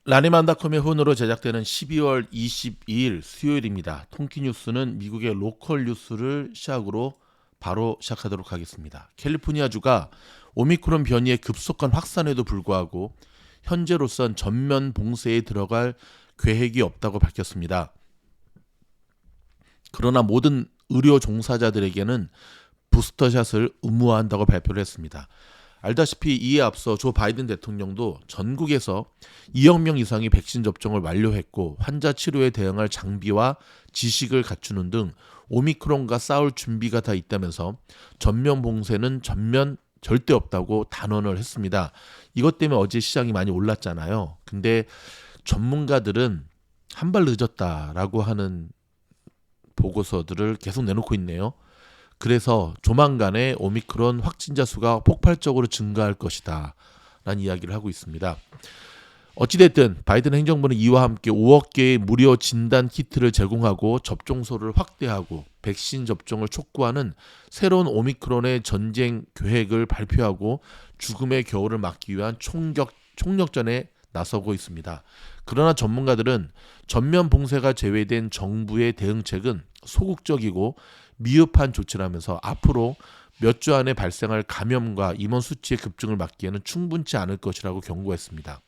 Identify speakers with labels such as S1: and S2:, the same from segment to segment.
S1: 라니만닷컴의 후원으로 제작되는 12월 22일 수요일입니다. 통키뉴스는 미국의 로컬 뉴스를 시작으로 바로 시작하도록 하겠습니다. 캘리포니아주가 오미크론 변이의 급속한 확산에도 불구하고 현재로선 전면 봉쇄에 들어갈 계획이 없다고 밝혔습니다. 그러나 모든 의료 종사자들에게는 부스터샷을 의무화한다고 발표를 했습니다. 알다시피 이에 앞서 조 바이든 대통령도 전국에서 2억 명 이상이 백신 접종을 완료했고 환자 치료에 대응할 장비와 지식을 갖추는 등 오미크론과 싸울 준비가 다 있다면서 전면 봉쇄는 절대 없다고 단언을 했습니다. 이것 때문에 어제 시장이 많이 올랐잖아요. 근데 전문가들은 한 발 늦었다라고 하는 보고서들을 계속 내놓고 있네요. 그래서 조만간에 오미크론 확진자 수가 폭발적으로 증가할 것이다 라는 이야기를 하고 있습니다. 어찌됐든 바이든 행정부는 이와 함께 5억 개의 무료 진단 키트를 제공하고 접종소를 확대하고 백신 접종을 촉구하는 새로운 오미크론의 전쟁 계획을 발표하고 죽음의 겨울을 막기 위한 총력전에 나서고 있습니다. 그러나 전문가들은 전면 봉쇄가 제외된 정부의 대응책은 소극적이고 미흡한 조치라면서 앞으로 몇 주 안에 발생할 감염과 임원 수치의 급증을 막기에는 충분치 않을 것이라고 경고했습니다.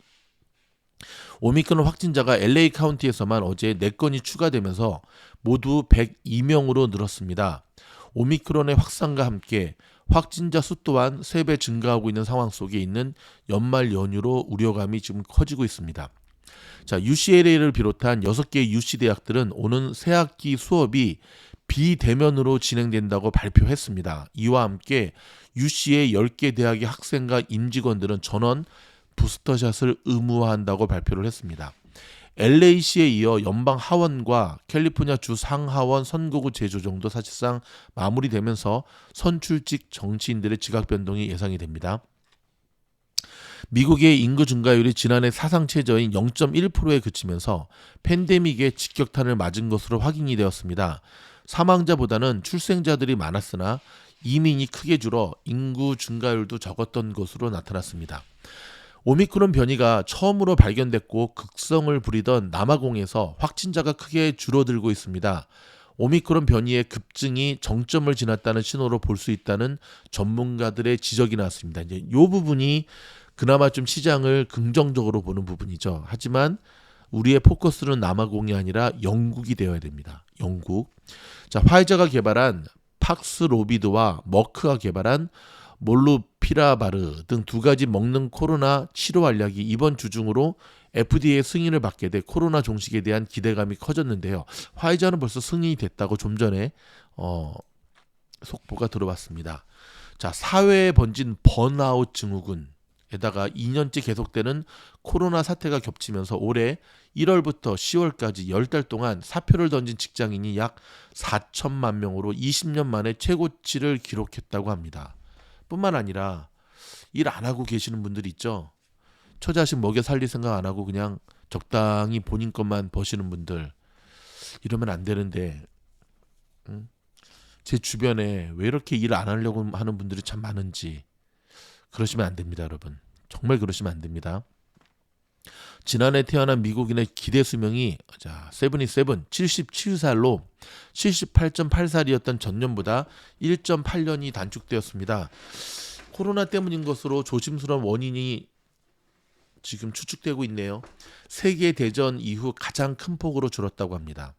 S1: 오미크론 확진자가 LA 카운티에서만 어제 4건이 추가되면서 모두 102명으로 늘었습니다. 오미크론의 확산과 함께 확진자 수 또한 3배 증가하고 있는 상황 속에 있는 연말 연휴로 우려감이 지금 커지고 있습니다. 자, UCLA를 비롯한 6개의 UC 대학들은 오는 새학기 수업이 비대면으로 진행된다고 발표했습니다. 이와 함께 UC의 10개 대학의 학생과 임직원들은 전원 부스터샷을 의무화한다고 발표를 했습니다. LA시에 이어 연방 하원과 캘리포니아 주 상하원 선거구 재조정도 사실상 마무리되면서 선출직 정치인들의 지각 변동이 예상이 됩니다. 미국의 인구 증가율이 지난해 사상 최저인 0.1%에 그치면서 팬데믹의 직격탄을 맞은 것으로 확인이 되었습니다. 사망자보다는 출생자들이 많았으나 이민이 크게 줄어 인구 증가율도 적었던 것으로 나타났습니다. 오미크론 변이가 처음으로 발견됐고 극성을 부리던 남아공에서 확진자가 크게 줄어들고 있습니다. 오미크론 변이의 급증이 정점을 지났다는 신호로 볼 수 있다는 전문가들의 지적이 나왔습니다. 이제 이 부분이 그나마 좀 시장을 긍정적으로 보는 부분이죠. 하지만 우리의 포커스는 남아공이 아니라 영국이 되어야 됩니다. 영국. 자, 화이자가 개발한 팍스로비드와 머크가 개발한 몰루피라바르 등 2가지 먹는 코로나 치료 알약이 이번 주 중으로 FDA 승인을 받게 돼 코로나 종식에 대한 기대감이 커졌는데요. 화이자는 벌써 승인이 됐다고 좀 전에 속보가 들어왔습니다. 자, 사회에 번진 번아웃 증후군에다가 2년째 계속되는 코로나 사태가 겹치면서 올해 1월부터 10월까지 10달 동안 사표를 던진 직장인이 약 4천만 명으로 20년 만에 최고치를 기록했다고 합니다. 뿐만 아니라 일 안 하고 계시는 분들이 있죠. 처자식 먹여 살릴 생각 안 하고 그냥 적당히 본인 것만 버시는 분들, 이러면 안 되는데 제 주변에 왜 이렇게 일 안 하려고 하는 분들이 참 많은지. 그러시면 안 됩니다, 여러분. 정말 그러시면 안 됩니다. 지난해 태어난 미국인의 기대 수명이 77살로 78.8살이었던 전년보다 1.8년이 단축되었습니다. 코로나 때문인 것으로 조심스러운 원인이 지금 추측되고 있네요. 세계 대전 이후 가장 큰 폭으로 줄었다고 합니다.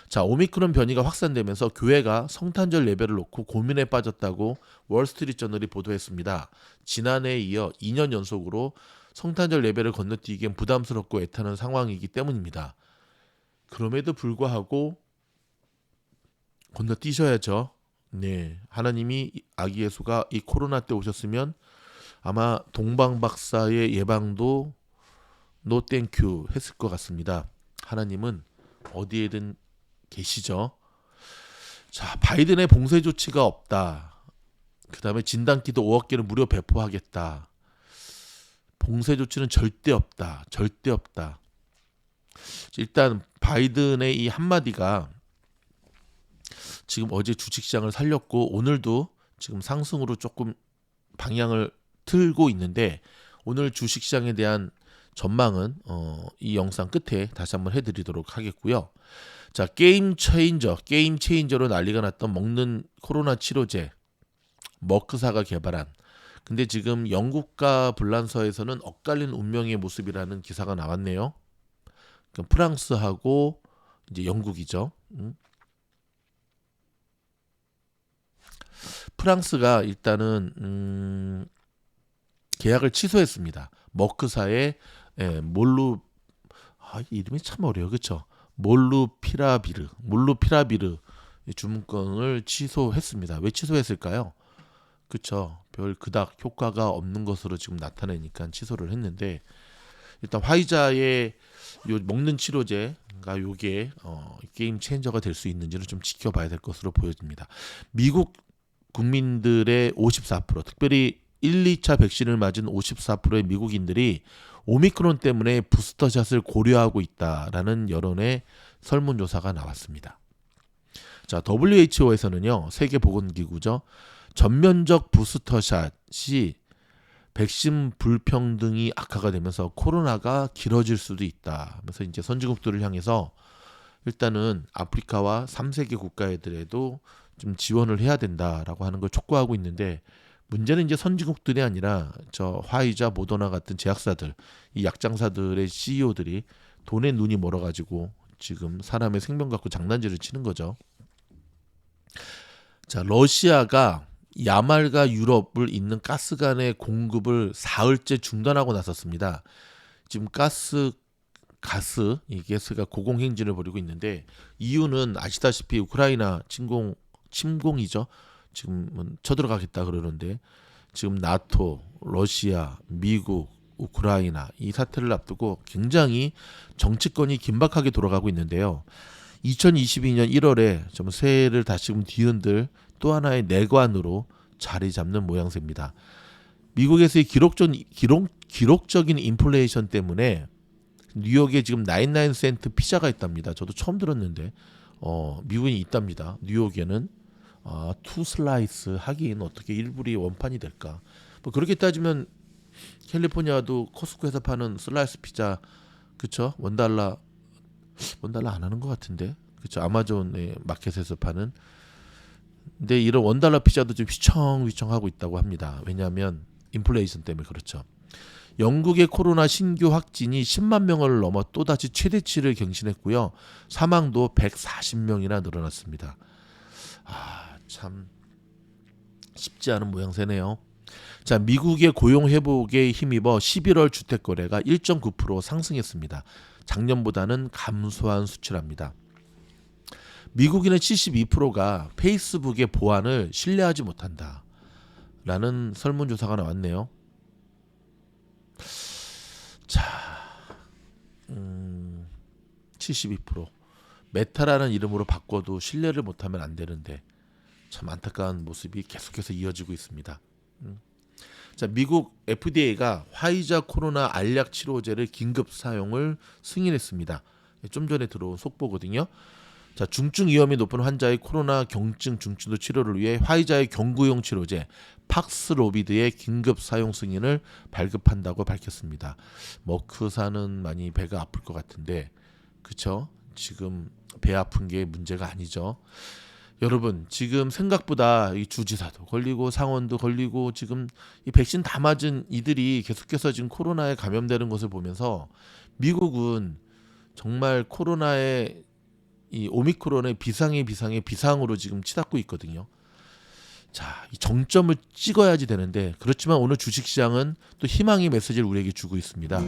S1: 자, 오미크론 변이가 확산되면서 교회가 성탄절 예배를 놓고 고민에 빠졌다고 월스트리트저널이 보도했습니다. 지난해에 이어 2년 연속으로 성탄절 예배를 건너뛰기엔 부담스럽고 애타는 상황이기 때문입니다. 그럼에도 불구하고 건너뛰셔야죠. 네, 하나님이 아기 예수가 이 코로나 때 오셨으면 아마 동방 박사의 예방도 노 땡큐 했을 것 같습니다. 하나님은 어디에든 계시죠. 자, 바이든의 봉쇄 조치가 없다. 그 다음에 진단키도 5억 개를 무료 배포하겠다. 봉쇄 조치는 절대 없다. 절대 없다. 일단 바이든의 이 한마디가 지금 어제 주식시장을 살렸고 오늘도 지금 상승으로 조금 방향을 틀고 있는데 오늘 주식시장에 대한 전망은 이 영상 끝에 다시 한번 해드리도록 하겠고요. 자, 게임 체인저로 난리가 났던 먹는 코로나 치료제 머크사가 개발한, 근데 지금 영국과 불란서에서는 엇갈린 운명의 모습이라는 기사가 나왔네요. 그러니까 프랑스하고 이제 영국이죠. 프랑스가 일단은 계약을 취소했습니다. 머크사의 이름이 참 어려워요, 그렇죠? 몰루피라비르 주문권을 취소했습니다. 왜 취소했을까요? 그렇죠. 별 그닥 효과가 없는 것으로 지금 나타내니까 취소를 했는데, 일단 화이자의 요 먹는 치료제가 요게 게임 체인저가 될 수 있는지를 좀 지켜봐야 될 것으로 보여집니다. 미국 국민들의 54%, 특별히 1, 2차 백신을 맞은 54%의 미국인들이 오미크론 때문에 부스터샷을 고려하고 있다라는 여론의 설문조사가 나왔습니다. 자, WHO에서는요, 세계보건기구죠, 전면적 부스터샷이 백신 불평등이 악화가 되면서 코로나가 길어질 수도 있다 하면서 이제 선진국들을 향해서 일단은 아프리카와 3세계 국가들에도 좀 지원을 해야 된다라고 하는 걸 촉구하고 있는데, 문제는 이제 선진국들이 아니라 저 화이자, 모더나 같은 제약사들, 이 약장사들의 CEO들이 돈에 눈이 멀어가지고 지금 사람의 생명 갖고 장난질을 치는 거죠. 자, 러시아가 야말과 유럽을 잇는 가스관의 공급을 사흘째 중단하고 나섰습니다. 지금 이 가스가 고공행진을 벌이고 있는데, 이유는 아시다시피 우크라이나 침공이죠. 지금은 쳐들어가겠다 그러는데, 지금 나토, 러시아, 미국, 우크라이나 이 사태를 앞두고 굉장히 정치권이 긴박하게 돌아가고 있는데요. 2022년 1월에 좀 새해를 다시금 뒤흔들 또 하나의 내관으로 자리 잡는 모양새입니다. 미국에서의 기록적인 인플레이션 때문에 뉴욕에 지금 99센트 피자가 있답니다. 저도 처음 들었는데 미국에 있답니다. 뉴욕에는 투 슬라이스 하긴 어떻게 1불이 원판이 될까? 뭐 그렇게 따지면 캘리포니아도 코스코에서 파는 슬라이스 피자, 그쵸? $1 안 하는 것 같은데, 그쵸? 아마존의 마켓에서 파는. 근데 이런 $1 피자도 좀 휘청휘청하고 있다고 합니다. 왜냐하면 인플레이션 때문에 그렇죠. 영국의 코로나 신규 확진이 10만 명을 넘어 또다시 최대치를 경신했고요. 사망도 140명이나 늘어났습니다. 참 쉽지 않은 모양새네요. 자, 미국의 고용 회복에 힘입어 11월 주택 거래가 1.9% 상승했습니다. 작년보다는 감소한 수치랍니다. 미국인의 72%가 페이스북의 보안을 신뢰하지 못한다라는 설문조사가 나왔네요. 자, 72%. 메타라는 이름으로 바꿔도 신뢰를 못하면 안 되는데 참 안타까운 모습이 계속해서 이어지고 있습니다. 자, 미국 FDA가 화이자 코로나 알약 치료제를 긴급 사용을 승인했습니다. 좀 전에 들어온 속보거든요. 자, 중증 위험이 높은 환자의 코로나 경증 중추도 치료를 위해 화이자의 경구용 치료제 팍스로비드의 긴급 사용 승인을 발급한다고 밝혔습니다. 머크사는 많이 배가 아플 것 같은데, 그쵸? 지금 배 아픈 게 문제가 아니죠. 여러분, 지금 생각보다 이 주지사도 걸리고 상원도 걸리고 지금 이 백신 다 맞은 이들이 계속해서 지금 코로나에 감염되는 것을 보면서 미국은 정말 코로나의 이 오미크론의 비상으로 지금 치닫고 있거든요. 자, 이 정점을 찍어야지 되는데, 그렇지만 오늘 주식시장은 또 희망의 메시지를 우리에게 주고 있습니다.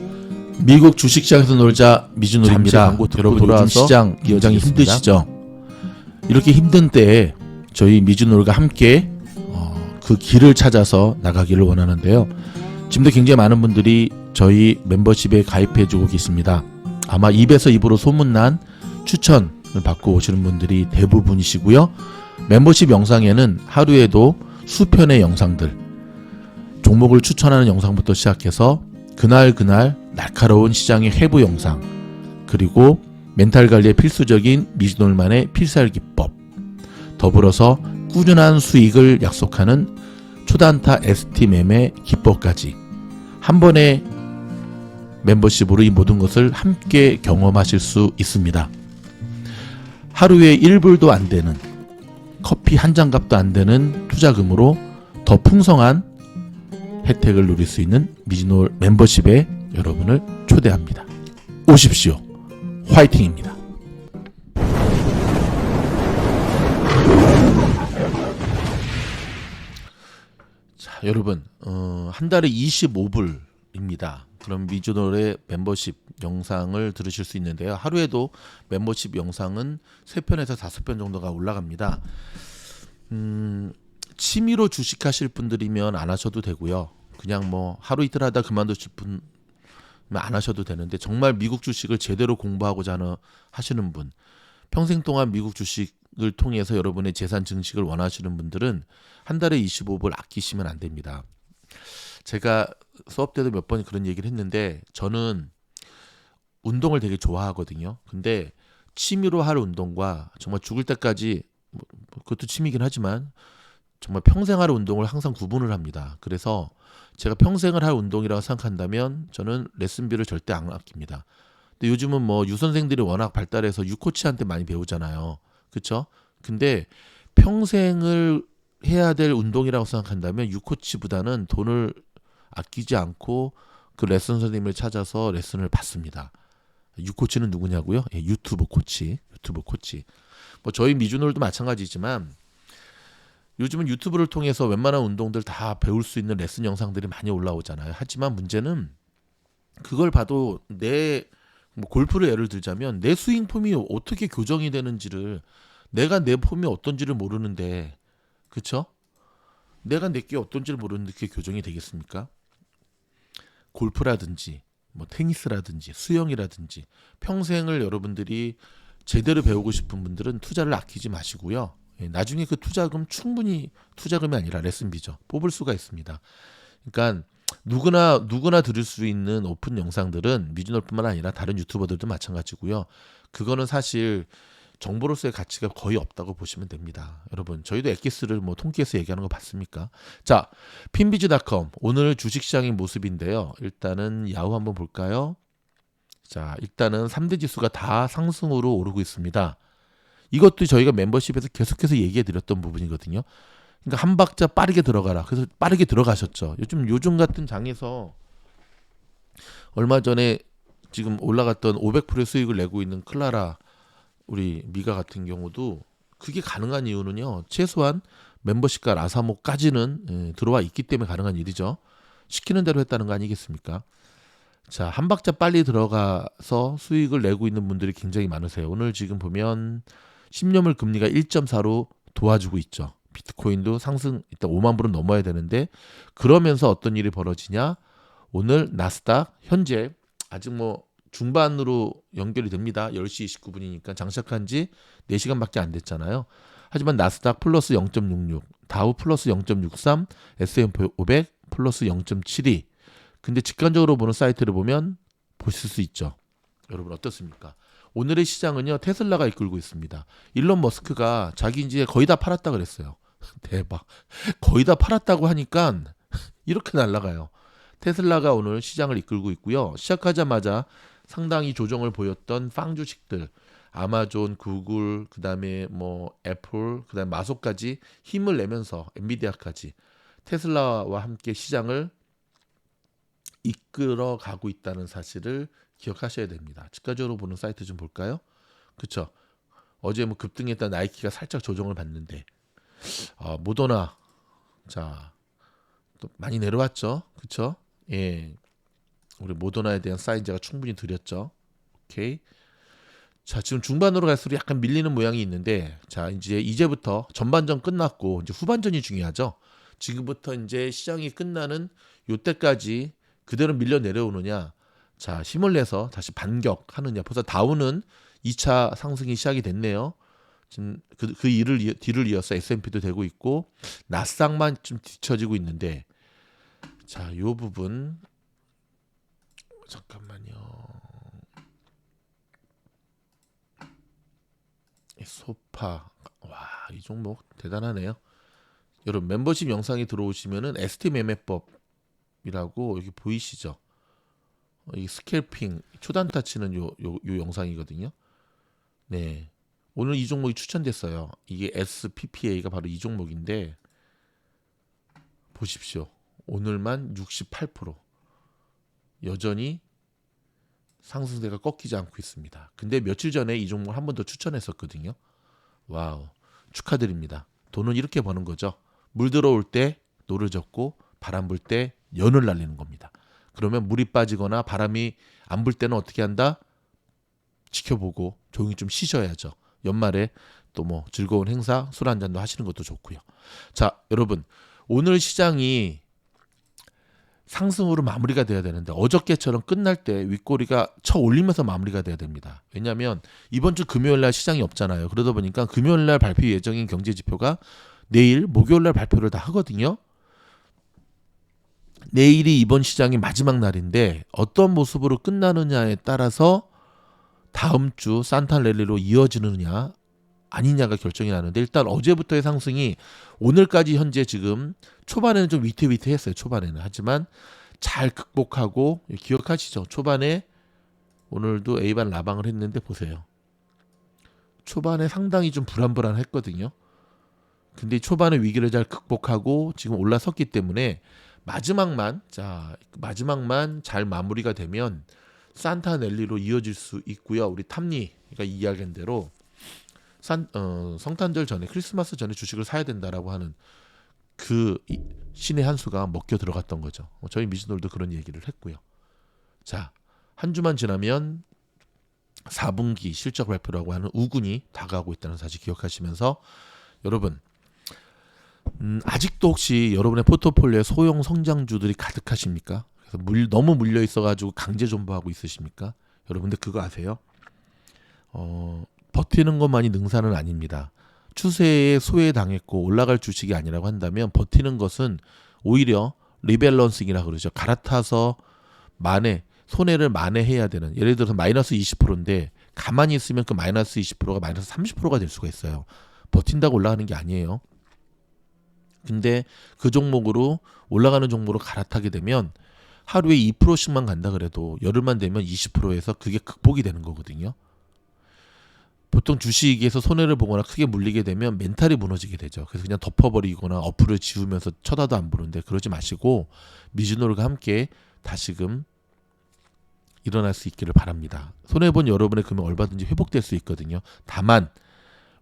S1: 미국 주식시장에서 놀자 미주놀이입니다. 여러분, 돌아와서 시장 굉장히 힘드시죠? 이렇게 힘든 때에 저희 미주놀과 함께 그 길을 찾아서 나가기를 원하는데요. 지금도 굉장히 많은 분들이 저희 멤버십에 가입해주고 계십니다. 아마 입에서 입으로 소문난 추천을 받고 오시는 분들이 대부분이시고요. 멤버십 영상에는 하루에도 수편의 영상들, 종목을 추천하는 영상부터 시작해서 그날 날카로운 시장의 회부 영상, 그리고 멘탈 관리에 필수적인 미주놀만의 필살기법, 더불어서 꾸준한 수익을 약속하는 초단타 ST 매매 기법까지 한 번에 멤버십으로 이 모든 것을 함께 경험하실 수 있습니다. 하루에 1불도 안 되는, 커피 한 잔 값도 안 되는 투자금으로 더 풍성한 혜택을 누릴 수 있는 미즈노 멤버십에 여러분을 초대합니다. 오십시오. 화이팅입니다. 자, 여러분, 한 달에 25불입니다. 그럼 미즈노의 멤버십 영상을 들으실 수 있는데요. 하루에도 멤버십 영상은 3편에서 5편 정도가 올라갑니다. 취미로 주식하실 분들이면 안 하셔도 되고요. 그냥 뭐 하루 이틀 하다 그만두실 분은 안 하셔도 되는데, 정말 미국 주식을 제대로 공부하고자 하시는 분, 평생 동안 미국 주식을 통해서 여러분의 재산 증식을 원하시는 분들은 한 달에 25불 아끼시면 안 됩니다. 제가 수업 때도 몇 번 그런 얘기를 했는데, 저는 운동을 되게 좋아하거든요. 근데 취미로 할 운동과 정말 죽을 때까지, 그것도 취미긴 하지만 정말 평생 할 운동을 항상 구분을 합니다. 그래서 제가 평생을 할 운동이라고 생각한다면 저는 레슨비를 절대 안 아낍니다. 근데 요즘은 뭐 유 선생들이 워낙 발달해서 유 코치한테 많이 배우잖아요. 그렇죠? 근데 평생을 해야 될 운동이라고 생각한다면 유 코치보다는 돈을 아끼지 않고 그 레슨 선생님을 찾아서 레슨을 받습니다. 유 코치는 누구냐고요? 예, 유튜브 코치. 뭐 저희 미주놀도 마찬가지지만 요즘은 유튜브를 통해서 웬만한 운동들 다 배울 수 있는 레슨 영상들이 많이 올라오잖아요. 하지만 문제는 그걸 봐도 뭐 골프를 예를 들자면 내 스윙 폼이 어떻게 교정이 되는지를, 내가 내 폼이 어떤지를 모르는데, 그쵸? 내가 내게 어떤지를 모르는데 그게 교정이 되겠습니까? 골프라든지 뭐 테니스라든지 수영이라든지 평생을 여러분들이 제대로 배우고 싶은 분들은 투자를 아끼지 마시고요. 나중에 그 투자금 충분히, 투자금이 아니라 레슨비죠, 뽑을 수가 있습니다. 그러니까 누구나 들을 수 있는 오픈 영상들은 미즈노뿐만 아니라 다른 유튜버들도 마찬가지고요. 그거는 사실 정보로서의 가치가 거의 없다고 보시면 됩니다. 여러분, 저희도 엑기스를 뭐 통계에서 얘기하는 거 봤습니까? 자, 핀비즈.com 오늘 주식시장의 모습인데요. 일단은 야후 한번 볼까요? 자, 일단은 3대 지수가 다 상승으로 오르고 있습니다. 이것도 저희가 멤버십에서 계속해서 얘기해 드렸던 부분이거든요. 그러니까 한 박자 빠르게 들어가라. 그래서 빠르게 들어가셨죠. 요즘 같은 장에서 얼마 전에 지금 올라갔던 500%의 수익을 내고 있는 클라라, 우리 미가 같은 경우도 그게 가능한 이유는요, 최소한 멤버십과 라사모까지는 들어와 있기 때문에 가능한 일이죠. 시키는 대로 했다는 거 아니겠습니까? 자, 한 박자 빨리 들어가서 수익을 내고 있는 분들이 굉장히 많으세요. 오늘 지금 보면 10년물 금리가 1.4로 도와주고 있죠. 비트코인도 상승 일단 5만 불은 넘어야 되는데, 그러면서 어떤 일이 벌어지냐? 오늘 나스닥 현재 아직 뭐 중반으로 연결이 됩니다. 10시 29분이니까 장시작한 지 4시간밖에 안 됐잖아요. 하지만 나스닥 플러스 0.66, 다우 플러스 0.63, S&P 500 플러스 0.72. 근데 직관적으로 보는 사이트를 보면 보실 수 있죠. 여러분 어떻습니까? 오늘의 시장은요, 테슬라가 이끌고 있습니다. 일론 머스크가 자기 이제 거의 다 팔았다 그랬어요. 대박. 거의 다 팔았다고 하니까 이렇게 날아가요. 테슬라가 오늘 시장을 이끌고 있고요. 시작하자마자 상당히 조정을 보였던 빵 주식들, 아마존, 구글, 그다음에 뭐 애플, 그다음에 마소까지 힘을 내면서 엔비디아까지 테슬라와 함께 시장을 이끌어 가고 있다는 사실을 기억하셔야 됩니다. 직관적으로 보는 사이트 좀 볼까요? 그렇죠. 어제 뭐 급등했던 나이키가 살짝 조정을 받는데, 모더나, 자, 또 많이 내려왔죠. 그렇죠? 예. 우리 모더나에 대한 사인 제가 충분히 드렸죠. 오케이. 자, 지금 중반으로 갈수록 약간 밀리는 모양이 있는데, 자, 이제부터 전반전 끝났고 이제 후반전이 중요하죠. 지금부터 이제 시장이 끝나는 요때까지 그대로 밀려 내려오느냐, 자, 힘을 내서 다시 반격하느냐. 벌써 다우는 2차 상승이 시작이 됐네요. 지금 그 뒤를 이어서 S&P도 되고 있고 나스닥만 좀 뒤처지고 있는데, 자, 요 부분 잠깐만요. 소파, 와, 이 종목 대단하네요. 여러분 멤버십 영상이 들어오시면은 ST 매매법이라고 여기 보이시죠? 이 스캘핑 초단타 치는 요 영상이거든요. 네. 오늘 이 종목이 추천됐어요. 이게 SPPA가 바로 이 종목인데 보십시오. 오늘만 68% 여전히 상승세가 꺾이지 않고 있습니다. 근데 며칠 전에 이 종목을 한 번 더 추천했었거든요. 와우, 축하드립니다. 돈은 이렇게 버는 거죠. 물 들어올 때 노를 젓고 바람 불 때 연을 날리는 겁니다. 그러면 물이 빠지거나 바람이 안 불 때는 어떻게 한다? 지켜보고 조용히 좀 쉬셔야죠. 연말에 또 뭐 즐거운 행사 술 한잔도 하시는 것도 좋고요. 자, 여러분, 오늘 시장이 상승으로 마무리가 돼야 되는데 어저께처럼 끝날 때 윗꼬리가 쳐 올리면서 마무리가 돼야 됩니다. 왜냐하면 이번 주 금요일 날 시장이 없잖아요. 그러다 보니까 금요일 날 발표 예정인 경제 지표가 내일 목요일 날 발표를 다 하거든요. 내일이 이번 시장의 마지막 날인데 어떤 모습으로 끝나느냐에 따라서 다음 주 산타랠리로 이어지느냐 아니냐가 결정이 나는데 일단 어제부터의 상승이 오늘까지 현재 지금 초반에는 좀 위태위태했어요. 초반에는. 하지만 잘 극복하고 기억하시죠? 초반에 오늘도 A반 라방을 했는데 보세요. 초반에 상당히 좀 불안불안했거든요. 근데 초반에 위기를 잘 극복하고 지금 올라섰기 때문에 마지막만 잘 마무리가 되면 산타넬리로 이어질 수 있고요. 우리 탐니가 이야기한 대로 성탄절 전에 크리스마스 전에 주식을 사야 된다라고 하는 그 신의 한 수가 먹혀 들어갔던 거죠. 저희 미즈놀도 그런 얘기를 했고요. 자, 한 주만 지나면 4분기 실적 발표라고 하는 우군이 다가오고 있다는 사실 기억하시면서 여러분 아직도 혹시 여러분의 포트폴리오에 소형 성장주들이 가득하십니까? 그래서 너무 물려 있어가지고 강제 존버하고 있으십니까? 여러분들 그거 아세요? 버티는 것만이 능사는 아닙니다. 추세에 소외당했고 올라갈 주식이 아니라고 한다면 버티는 것은 오히려 리밸런싱이라고 그러죠. 갈아타서 손해를 만회해야 되는, 예를 들어서 마이너스 20%인데 가만히 있으면 그 마이너스 20%가 마이너스 30%가 될 수가 있어요. 버틴다고 올라가는 게 아니에요. 근데 그 종목으로 올라가는 종목으로 갈아타게 되면 하루에 2%씩만 간다 그래도 열흘만 되면 20%에서 그게 극복이 되는 거거든요. 보통 주식에서 손해를 보거나 크게 물리게 되면 멘탈이 무너지게 되죠. 그래서 그냥 덮어버리거나 어플을 지우면서 쳐다도 안 보는데 그러지 마시고 미즈노르가 함께 다시금 일어날 수 있기를 바랍니다. 손해본 여러분의 금액 얼마든지 회복될 수 있거든요. 다만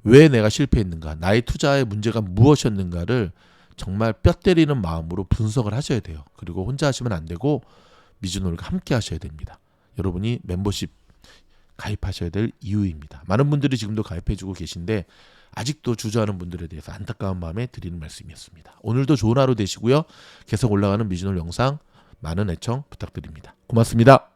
S1: 왜 내가 실패했는가, 나의 투자의 문제가 무엇이었는가를 정말 뼈 때리는 마음으로 분석을 하셔야 돼요. 그리고 혼자 하시면 안 되고 미즈노르가 함께 하셔야 됩니다. 여러분이 멤버십 가입하셔야 될 이유입니다. 많은 분들이 지금도 가입해주고 계신데 아직도 주저하는 분들에 대해서 안타까운 마음에 드리는 말씀이었습니다. 오늘도 좋은 하루 되시고요. 계속 올라가는 미즈노르 영상 많은 애청 부탁드립니다. 고맙습니다.